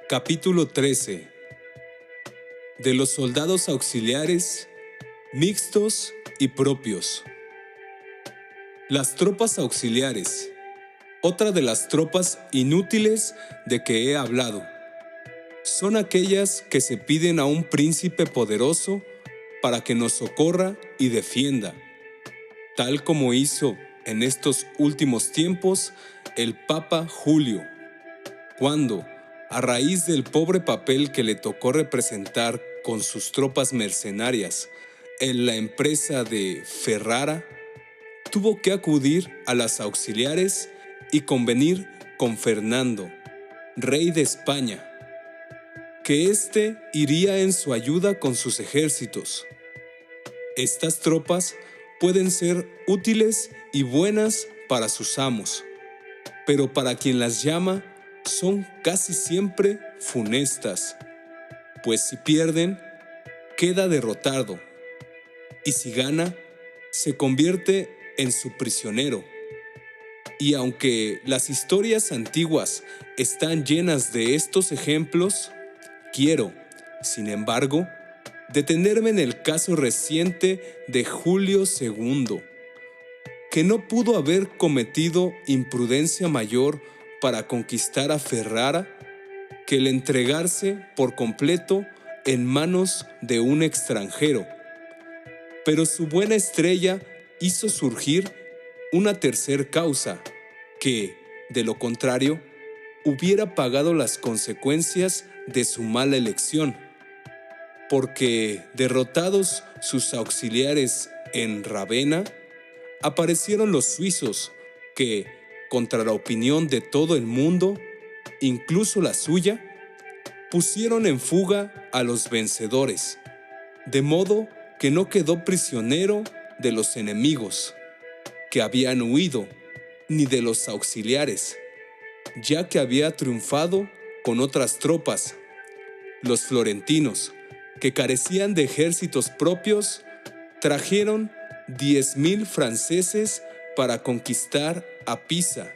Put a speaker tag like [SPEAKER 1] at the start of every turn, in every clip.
[SPEAKER 1] Capítulo 13. De los soldados auxiliares, mixtos y propios. Las tropas auxiliares, otra de las tropas inútiles de que he hablado, son aquellas que se piden a un príncipe poderoso para que nos socorra y defienda, tal como hizo en estos últimos tiempos el Papa Julio, cuando, a raíz del pobre papel que le tocó representar con sus tropas mercenarias en la empresa de Ferrara, tuvo que acudir a las auxiliares y convenir con Fernando, rey de España, que éste iría en su ayuda con sus ejércitos. Estas tropas pueden ser útiles y buenas para sus amos, pero para quien las llama son casi siempre funestas, pues si pierden, queda derrotado, y si gana, se convierte en su prisionero. Y aunque las historias antiguas están llenas de estos ejemplos, quiero, sin embargo, detenerme en el caso reciente de Julio II, que no pudo haber cometido imprudencia mayor para conquistar a Ferrara que el entregarse por completo en manos de un extranjero. Pero su buena estrella hizo surgir una tercer causa que, de lo contrario, hubiera pagado las consecuencias de su mala elección, porque, derrotados sus auxiliares en Ravenna, aparecieron los suizos que, contra la opinión de todo el mundo, incluso la suya, pusieron en fuga a los vencedores, de modo que no quedó prisionero de los enemigos que habían huido, ni de los auxiliares, ya que había triunfado con otras tropas. Los florentinos, que carecían de ejércitos propios, trajeron 10,000 franceses para conquistar a Pisa,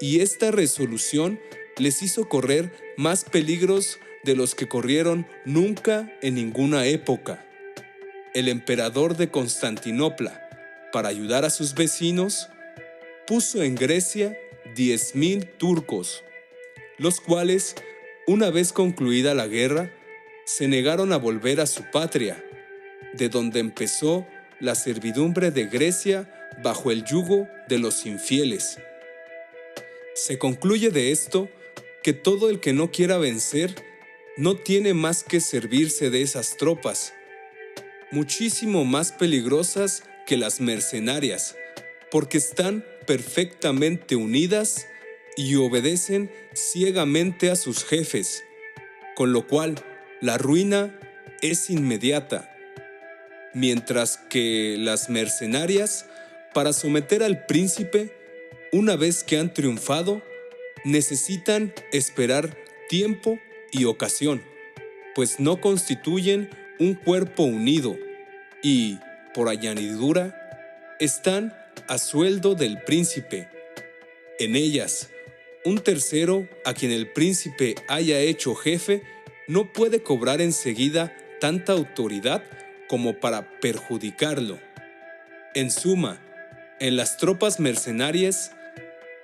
[SPEAKER 1] y esta resolución les hizo correr más peligros de los que corrieron nunca en ninguna época. El emperador de Constantinopla, para ayudar a sus vecinos, puso en Grecia 10,000 turcos, los cuales, una vez concluida la guerra, se negaron a volver a su patria, de donde empezó la servidumbre de Grecia bajo el yugo de los infieles. Se concluye de esto que todo el que no quiera vencer no tiene más que servirse de esas tropas, muchísimo más peligrosas que las mercenarias, porque están perfectamente unidas y obedecen ciegamente a sus jefes, con lo cual la ruina es inmediata, mientras que las mercenarias, para someter al príncipe, una vez que han triunfado, necesitan esperar tiempo y ocasión, pues no constituyen un cuerpo unido y, por añadidura, están a sueldo del príncipe. En ellas, un tercero a quien el príncipe haya hecho jefe no puede cobrar enseguida tanta autoridad como para perjudicarlo. En suma, en las tropas mercenarias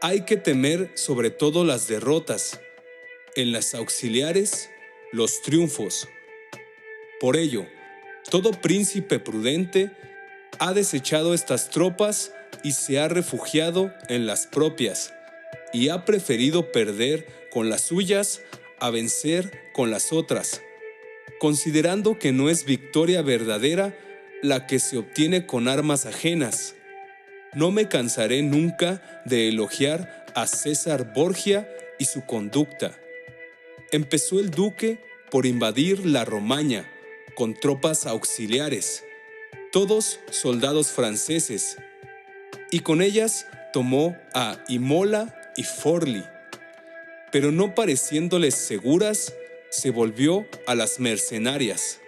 [SPEAKER 1] hay que temer sobre todo las derrotas, en las auxiliares los triunfos. Por ello, todo príncipe prudente ha desechado estas tropas y se ha refugiado en las propias, y ha preferido perder con las suyas a vencer con las otras, considerando que no es victoria verdadera la que se obtiene con armas ajenas. No me cansaré nunca de elogiar a César Borgia y su conducta. Empezó el duque por invadir la Romaña con tropas auxiliares, todos soldados franceses, y con ellas tomó a Imola y Forlì, pero no pareciéndoles seguras, se volvió a las mercenarias,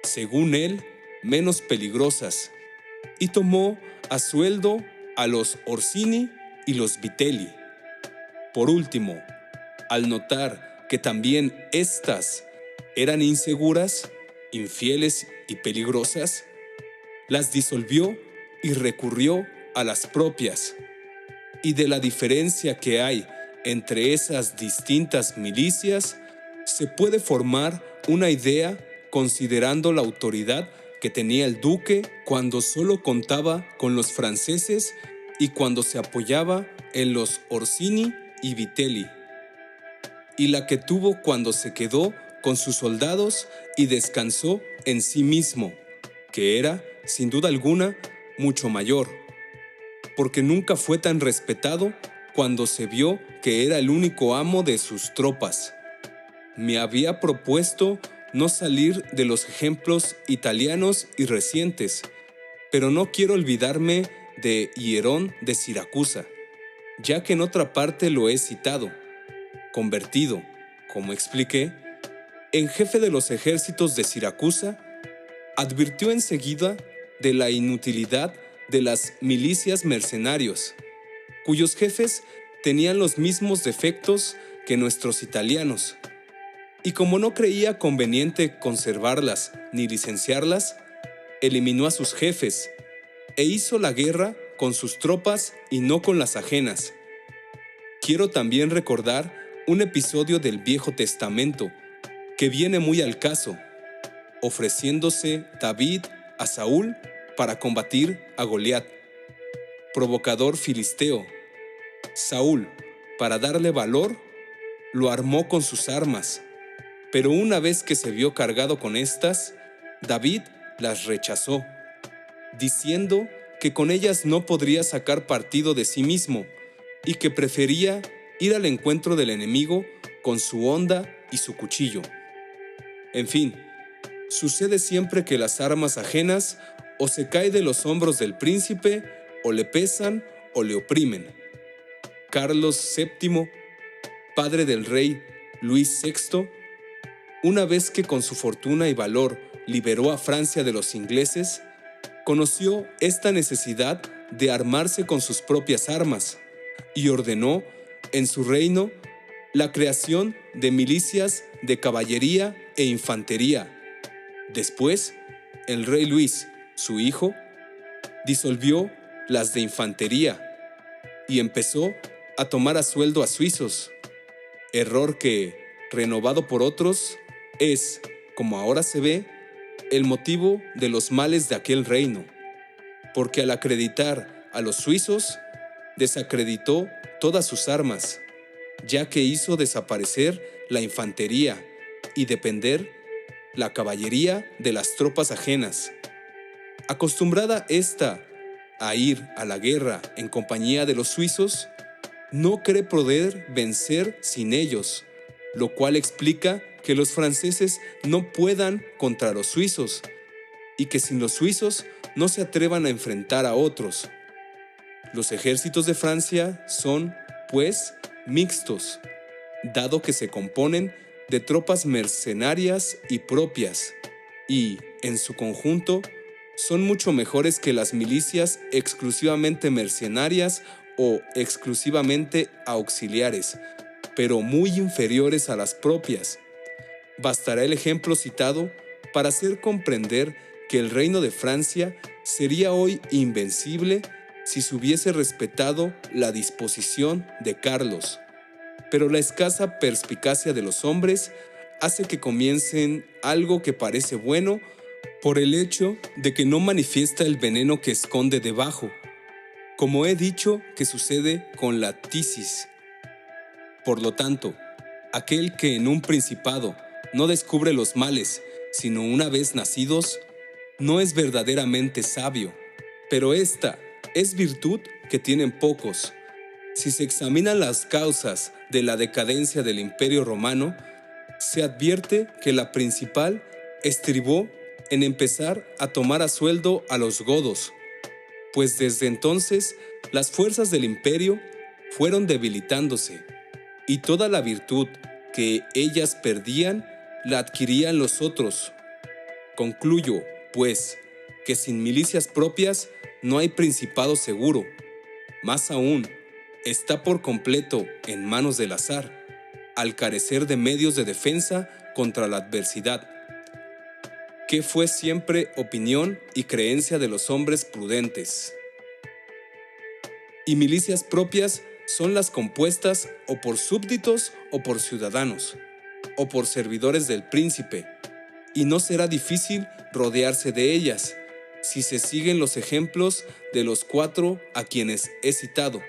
[SPEAKER 1] según él, menos peligrosas, y tomó a sueldo a los Orsini y los Vitelli. Por último, al notar que también éstas eran inseguras, infieles y peligrosas, las disolvió y recurrió a las propias. Y de la diferencia que hay entre esas distintas milicias, se puede formar una idea considerando la autoridad que tenía el duque cuando solo contaba con los franceses y cuando se apoyaba en los Orsini y Vitelli, y la que tuvo cuando se quedó con sus soldados y descansó en sí mismo, que era, sin duda alguna, mucho mayor, porque nunca fue tan respetado cuando se vio que era el único amo de sus tropas. Me había propuesto no salir de los ejemplos italianos y recientes, pero no quiero olvidarme de Hierón de Siracusa, ya que en otra parte lo he citado. Convertido, como expliqué, en jefe de los ejércitos de Siracusa, advirtió enseguida de la inutilidad de las milicias mercenarios, cuyos jefes tenían los mismos defectos que nuestros italianos, y como no creía conveniente conservarlas ni licenciarlas, eliminó a sus jefes e hizo la guerra con sus tropas y no con las ajenas. Quiero también recordar un episodio del Viejo Testamento que viene muy al caso, ofreciéndose David a Saúl para combatir a Goliat, provocador filisteo. Saúl, para darle valor, lo armó con sus armas, pero una vez que se vio cargado con estas, David las rechazó, diciendo que con ellas no podría sacar partido de sí mismo y que prefería ir al encuentro del enemigo con su honda y su cuchillo. En fin, sucede siempre que las armas ajenas o se caen de los hombros del príncipe, o le pesan o le oprimen. Carlos VII, padre del rey Luis VI, una vez que con su fortuna y valor liberó a Francia de los ingleses, conoció esta necesidad de armarse con sus propias armas y ordenó en su reino la creación de milicias de caballería e infantería. Después, el rey Luis, su hijo, disolvió las de infantería y empezó a tomar a sueldo a suizos, error que, renovado por otros, es, como ahora se ve, el motivo de los males de aquel reino, porque al acreditar a los suizos, desacreditó todas sus armas, ya que hizo desaparecer la infantería y depender la caballería de las tropas ajenas. Acostumbrada ésta a ir a la guerra en compañía de los suizos, no cree poder vencer sin ellos, lo cual explica que los franceses no puedan contra los suizos y que sin los suizos no se atrevan a enfrentar a otros. Los ejércitos de Francia son, pues, mixtos, dado que se componen de tropas mercenarias y propias, y, en su conjunto, son mucho mejores que las milicias exclusivamente mercenarias o exclusivamente auxiliares, pero muy inferiores a las propias. Bastará el ejemplo citado para hacer comprender que el reino de Francia sería hoy invencible si se hubiese respetado la disposición de Carlos. Pero la escasa perspicacia de los hombres hace que comiencen algo que parece bueno por el hecho de que no manifiesta el veneno que esconde debajo, como he dicho que sucede con la tisis. Por lo tanto, aquel que en un principado no descubre los males, sino una vez nacidos, no es verdaderamente sabio, pero esta es virtud que tienen pocos. Si se examinan las causas de la decadencia del Imperio Romano, se advierte que la principal estribó en empezar a tomar a sueldo a los godos, pues desde entonces las fuerzas del imperio fueron debilitándose, y toda la virtud que ellas perdían la adquirían los otros. Concluyo, pues, que sin milicias propias no hay principado seguro. Más aún, está por completo en manos del azar. al carecer de medios de defensa contra la adversidad, que fue siempre opinión y creencia de los hombres prudentes. Y milicias propias son las compuestas o por súbditos o por ciudadanos, o por servidores del príncipe, y no será difícil rodearse de ellas, si se siguen los ejemplos de los 4 a quienes he citado,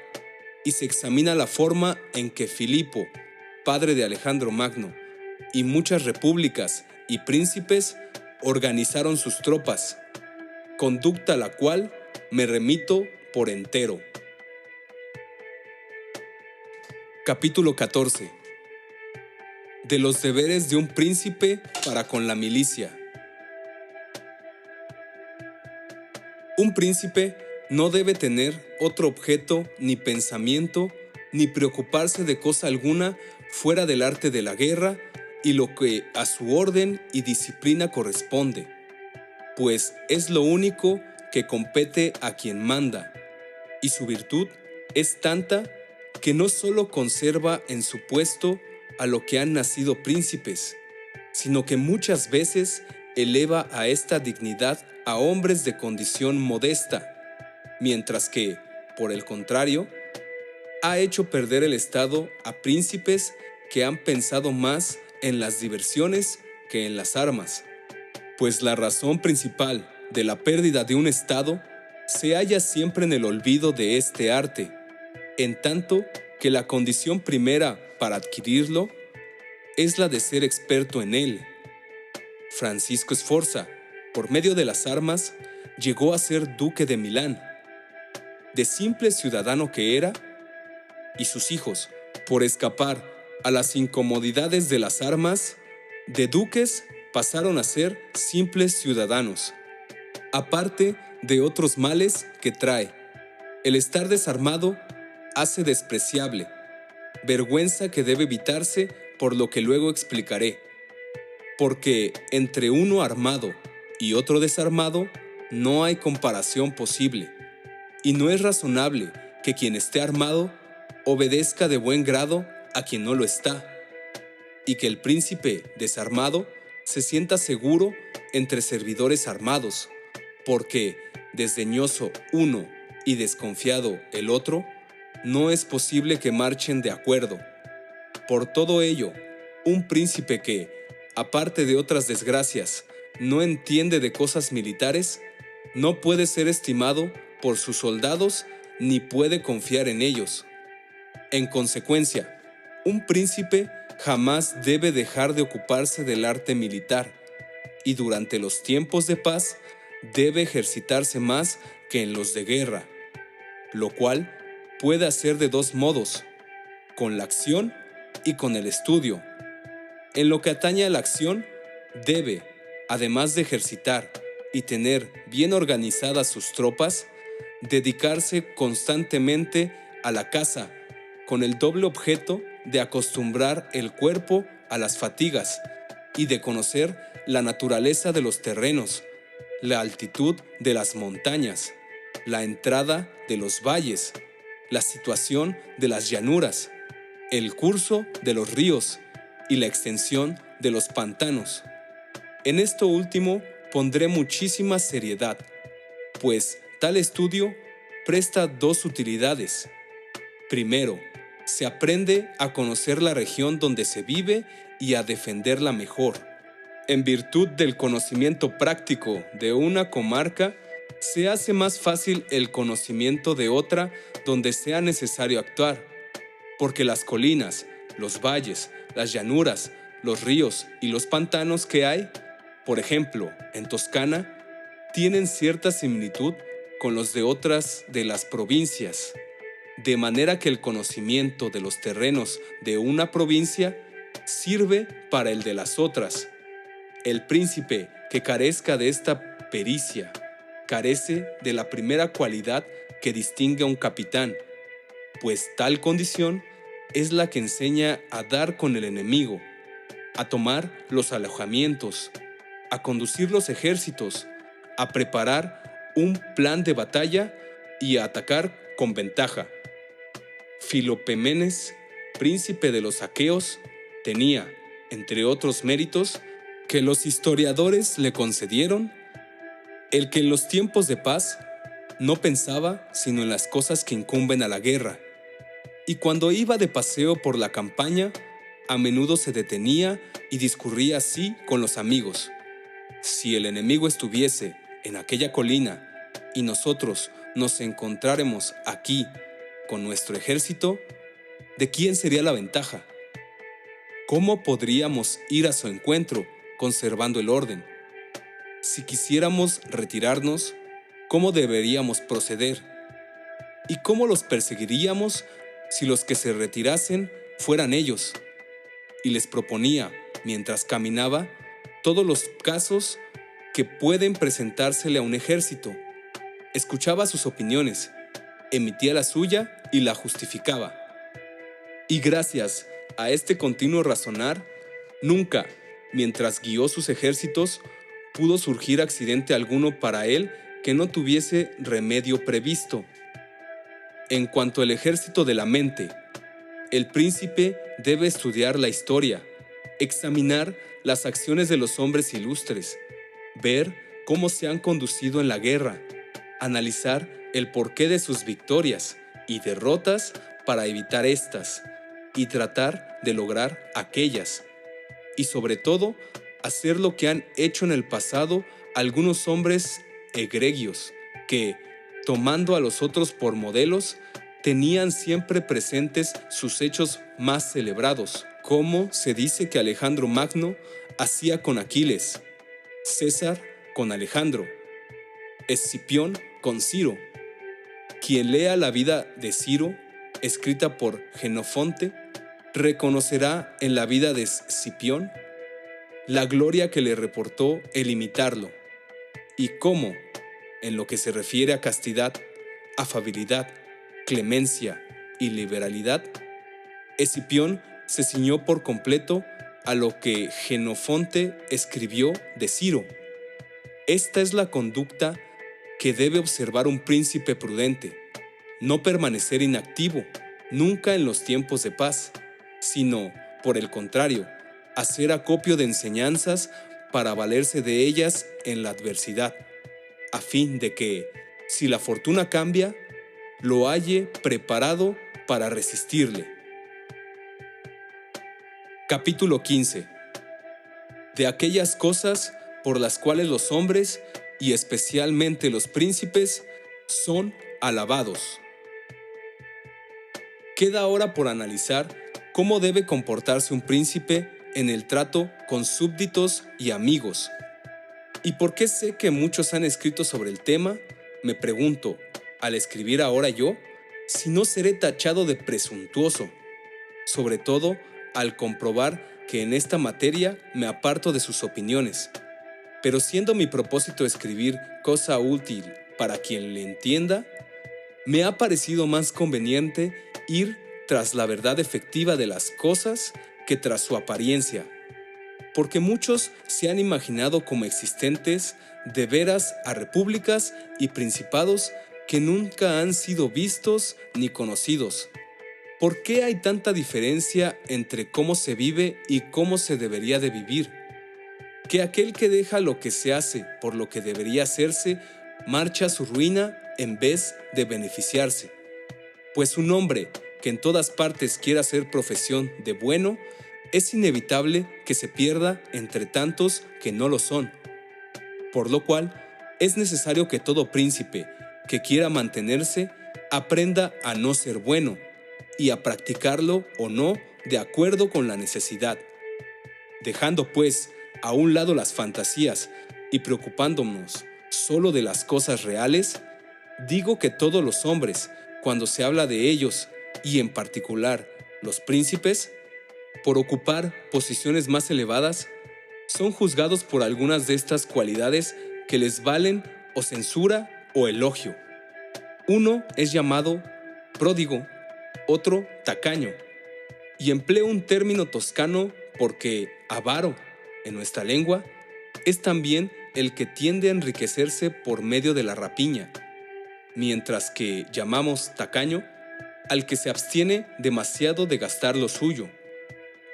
[SPEAKER 1] y se examina la forma en que Filipo, padre de Alejandro Magno, y muchas repúblicas y príncipes organizaron sus tropas, conducta a la cual me remito por entero. Capítulo 14. De los deberes de un príncipe para con la milicia. Un príncipe no debe tener otro objeto, ni pensamiento, ni preocuparse de cosa alguna fuera del arte de la guerra y lo que a su orden y disciplina corresponde, pues es lo único que compete a quien manda, y su virtud es tanta que no solo conserva en su puesto a lo que han nacido príncipes, sino que muchas veces eleva a esta dignidad a hombres de condición modesta, mientras que, por el contrario, ha hecho perder el estado a príncipes que han pensado más en las diversiones que en las armas, pues la razón principal de la pérdida de un estado se halla siempre en el olvido de este arte, en tanto que la condición primera para adquirirlo es la de ser experto en él. Francisco Sforza, por medio de las armas, llegó a ser duque de Milán. De simple ciudadano que era, y sus hijos, por escapar a las incomodidades de las armas, de duques pasaron a ser simples ciudadanos. Aparte de otros males que trae, el estar desarmado hace despreciable, vergüenza que debe evitarse por lo que luego explicaré, porque entre uno armado y otro desarmado no hay comparación posible, y no es razonable que quien esté armado obedezca de buen grado a quien no lo está, y que el príncipe desarmado se sienta seguro entre servidores armados, porque, desdeñoso uno y desconfiado el otro, no es posible que marchen de acuerdo. Por todo ello, un príncipe que, aparte de otras desgracias, no entiende de cosas militares, no puede ser estimado por sus soldados ni puede confiar en ellos. En consecuencia, un príncipe jamás debe dejar de ocuparse del arte militar, y durante los tiempos de paz debe ejercitarse más que en los de guerra, lo cual puede hacer de 2 modos, con la acción y con el estudio. En lo que atañe a la acción, debe, además de ejercitar y tener bien organizadas sus tropas, dedicarse constantemente a la caza, con el doble objeto de acostumbrar el cuerpo a las fatigas y de conocer la naturaleza de los terrenos, la altitud de las montañas, la entrada de los valles, la situación de las llanuras, el curso de los ríos y la extensión de los pantanos. En esto último pondré muchísima seriedad, pues tal estudio presta 2 utilidades. Primero, se aprende a conocer la región donde se vive y a defenderla mejor. En virtud del conocimiento práctico de una comarca, se hace más fácil el conocimiento de otra donde sea necesario actuar, porque las colinas, los valles, las llanuras, los ríos y los pantanos que hay, por ejemplo, en Toscana, tienen cierta similitud con los de otras de las provincias, de manera que el conocimiento de los terrenos de una provincia sirve para el de las otras. El príncipe que carezca de esta pericia carece de la primera cualidad que distingue a un capitán, pues tal condición es la que enseña a dar con el enemigo, a tomar los alojamientos, a conducir los ejércitos, a preparar un plan de batalla y a atacar con ventaja. Filopemenes, príncipe de los aqueos, tenía, entre otros méritos, que los historiadores le concedieron, el que en los tiempos de paz no pensaba sino en las cosas que incumben a la guerra, y cuando iba de paseo por la campaña, a menudo se detenía y discurría así con los amigos: si el enemigo estuviese en aquella colina y nosotros nos encontráramos aquí con nuestro ejército, ¿de quién sería la ventaja? ¿Cómo podríamos ir a su encuentro conservando el orden? Si quisiéramos retirarnos, ¿cómo deberíamos proceder? ¿Y cómo los perseguiríamos si los que se retirasen fueran ellos? Y les proponía, mientras caminaba, todos los casos que pueden presentársele a un ejército. Escuchaba sus opiniones, emitía la suya y la justificaba. Y gracias a este continuo razonar, nunca, mientras guió sus ejércitos, pudo surgir accidente alguno para él que no tuviese remedio previsto. En cuanto al ejército de la mente, el príncipe debe estudiar la historia, examinar las acciones de los hombres ilustres, ver cómo se han conducido en la guerra, analizar el porqué de sus victorias y derrotas para evitar estas, y tratar de lograr aquellas, y sobre todo, hacer lo que han hecho en el pasado algunos hombres egregios que, tomando a los otros por modelos, tenían siempre presentes sus hechos más celebrados, como se dice que Alejandro Magno hacía con Aquiles, César con Alejandro, Escipión con Ciro. Quien lea la vida de Ciro, escrita por Jenofonte, reconocerá en la vida de Escipión la gloria que le reportó el imitarlo, y cómo, en lo que se refiere a castidad, afabilidad, clemencia y liberalidad, Escipión se ciñó por completo a lo que Jenofonte escribió de Ciro. Esta es la conducta que debe observar un príncipe prudente: no permanecer inactivo nunca en los tiempos de paz, sino, por el contrario, hacer acopio de enseñanzas para valerse de ellas en la adversidad, a fin de que, si la fortuna cambia, lo halle preparado para resistirle. Capítulo 15. De aquellas cosas por las cuales los hombres, y especialmente los príncipes, son alabados. Queda ahora por analizar cómo debe comportarse un príncipe en el trato con súbditos y amigos. ¿Y por qué sé que muchos han escrito sobre el tema? Me pregunto, al escribir ahora yo, si no seré tachado de presuntuoso, sobre todo al comprobar que en esta materia me aparto de sus opiniones. Pero siendo mi propósito escribir cosa útil para quien le entienda, me ha parecido más conveniente ir tras la verdad efectiva de las cosas que tras su apariencia, porque muchos se han imaginado como existentes de veras a repúblicas y principados que nunca han sido vistos ni conocidos. ¿Por qué hay tanta diferencia entre cómo se vive y cómo se debería de vivir? Que aquel que deja lo que se hace por lo que debería hacerse, marcha a su ruina en vez de beneficiarse. Pues un hombre que en todas partes quiera hacer profesión de bueno, es inevitable que se pierda entre tantos que no lo son. Por lo cual, es necesario que todo príncipe que quiera mantenerse aprenda a no ser bueno y a practicarlo o no de acuerdo con la necesidad. Dejando pues a un lado las fantasías y preocupándonos solo de las cosas reales, digo que todos los hombres, cuando se habla de ellos, y en particular los príncipes, por ocupar posiciones más elevadas, son juzgados por algunas de estas cualidades que les valen o censura o elogio. Uno es llamado pródigo, otro tacaño, y empleo un término toscano porque avaro, en nuestra lengua, es también el que tiende a enriquecerse por medio de la rapiña, mientras que llamamos tacaño al que se abstiene demasiado de gastar lo suyo.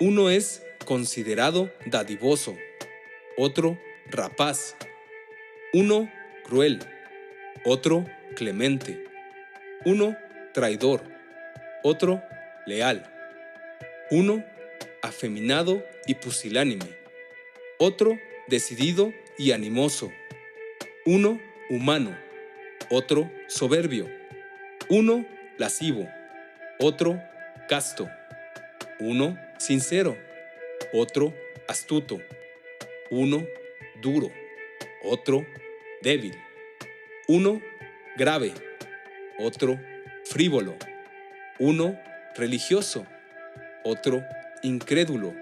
[SPEAKER 1] Uno es considerado dadivoso, otro rapaz, uno cruel, otro clemente, uno traidor, otro leal, uno afeminado y pusilánime, otro decidido y animoso, uno humano, otro soberbio, uno lascivo, otro casto, uno sincero, otro astuto, uno duro, otro débil, uno grave, otro frívolo, uno religioso, otro incrédulo,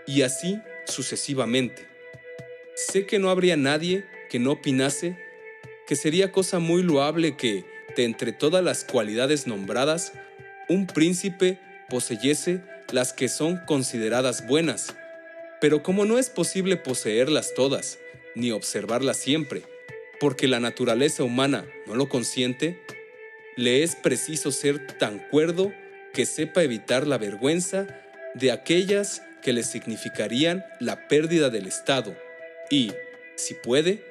[SPEAKER 1] y así sucesivamente. Sé que no habría nadie que no opinase que sería cosa muy loable que, de entre todas las cualidades nombradas, un príncipe poseyese las que son consideradas buenas, pero como no es posible poseerlas todas, ni observarlas siempre, porque la naturaleza humana no lo consiente, le es preciso ser tan cuerdo que sepa evitar la vergüenza de aquellas que le significarían la pérdida del Estado y, si puede,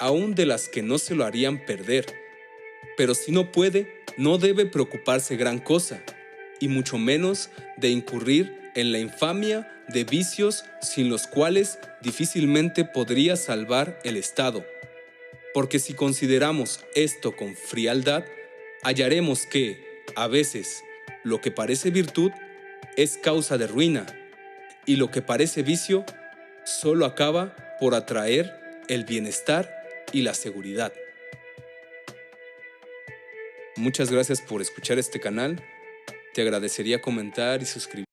[SPEAKER 1] aún de las que no se lo harían perder. Pero si no puede, no debe preocuparse gran cosa, y mucho menos de incurrir en la infamia de vicios sin los cuales difícilmente podría salvar el Estado. Porque si consideramos esto con frialdad, hallaremos que, a veces, lo que parece virtud es causa de ruina, y lo que parece vicio solo acaba por atraer el bienestar y la seguridad. Muchas gracias por escuchar este canal. Te agradecería comentar y suscribirte.